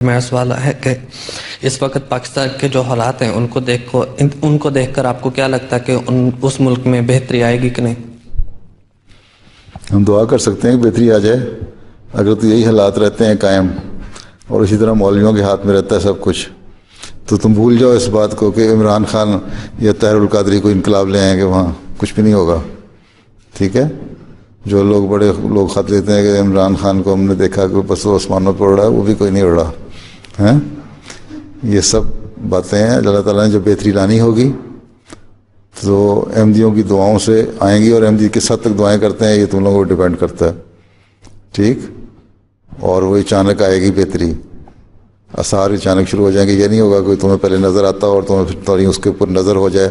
میرا سوال ہے کہ اس وقت پاکستان کے جو حالات ہیں ان کو دیکھ کر آپ کو کیا لگتا ہے کہ اس ملک میں بہتری آئے گی کہ نہیں؟ ہم دعا کر سکتے ہیں کہ بہتری آ جائے. اگر تو یہی حالات رہتے ہیں قائم اور اسی طرح مولویوں کے ہاتھ میں رہتا ہے سب کچھ، تو تم بھول جاؤ اس بات کو کہ عمران خان یا طاہر القادری کو انقلاب لے آئیں گے، وہاں کچھ بھی نہیں ہوگا. ٹھیک ہے؟ جو بڑے لوگ خط لیتے ہیں کہ عمران خان کو ہم نے دیکھا کہ بس وہ آسمانوں پر اڑ رہا ہے، وہ بھی کوئی نہیں اڑ رہا ہے. یہ سب باتیں ہیں. اللہ تعالیٰ نے جو بہتری لانی ہوگی تو احمدیوں کی دعاؤں سے آئیں گی، اور احمدی کس حد تک دعائیں کرتے ہیں یہ تم لوگوں کو ڈیپینڈ کرتا ہے. ٹھیک؟ اور وہ اچانک آئے گی بہتری، آثار اچانک شروع ہو جائیں گے. یہ نہیں ہوگا کہ تمہیں پہلے نظر آتا اور تمہیں پھر تھوڑی اس کے اوپر نظر ہو جائے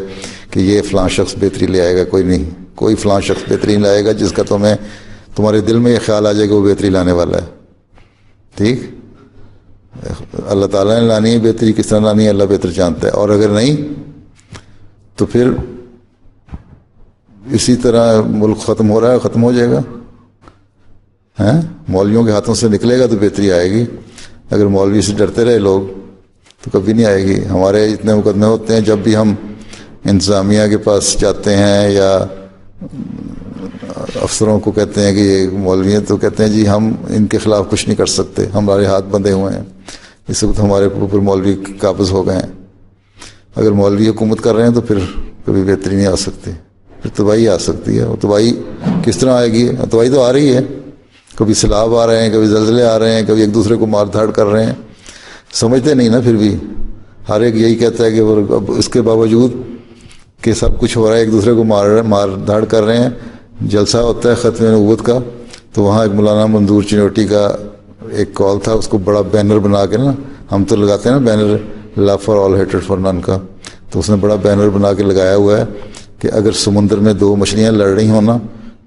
کہ یہ فلاں شخص بہتری لے آئے گا. کوئی نہیں، کوئی فلاں شخص بہتری نہیں لائے گا جس کا تمہارے دل میں یہ خیال آ جائے کہ وہ بہتری لانے والا ہے. ٹھیک؟ اللہ تعالیٰ نے لانی ہے بہتری، کس طرح لانی ہے اللہ بہتر جانتا ہے. اور اگر نہیں تو پھر اسی طرح ملک ختم ہو رہا ہے، ختم ہو جائے گا. مولویوں کے ہاتھوں سے نکلے گا تو بہتری آئے گی. اگر مولوی سے ڈرتے رہے لوگ تو کبھی نہیں آئے گی. ہمارے اتنے مقدمے ہوتے ہیں جب بھی ہم انتظامیہ کے پاس جاتے ہیں یا افسروں کو کہتے ہیں کہ یہ مولوی ہیں، تو کہتے ہیں جی ہم ان کے خلاف کچھ نہیں کر سکتے، ہمارے ہاتھ بندھے ہوئے ہیں، اس وقت ہمارے اوپر مولوی قابض ہو گئے ہیں. اگر مولوی حکومت کر رہے ہیں تو پھر کبھی بہتری نہیں آ سکتی، پھر تباہی آ سکتی ہے. اور تباہی کس طرح آئے گی؟ تباہی تو آ رہی ہے. کبھی سیلاب آ رہے ہیں، کبھی زلزلے آ رہے ہیں، کبھی ایک دوسرے کو مار دھاڑ کر رہے ہیں. سمجھتے نہیں نا. پھر بھی ہر ایک یہی کہتا ہے کہ اب اس کے باوجود کہ سب کچھ ہو رہا ہے ایک دوسرے کو مار دھاڑ کر رہے ہیں. جلسہ ہوتا ہے ختم نبوت کا، تو وہاں ایک مولانا منظور چنوٹی کا ایک کال تھا، اس کو بڑا بینر بنا کے نا، ہم تو لگاتے ہیں نا بینر لو فار آل ہیٹڈ فار نن کا، تو اس نے بڑا بینر بنا کے لگایا ہوا ہے کہ اگر سمندر میں دو مچھلیاں لڑ رہی ہوں نا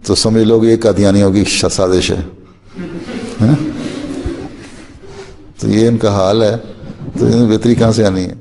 تو سمجھ لو کہ یہ قادیانیوں کی سازش ہے. تو یہ ان کا حال ہے. تو بہتری کہاں سے آنی ہے؟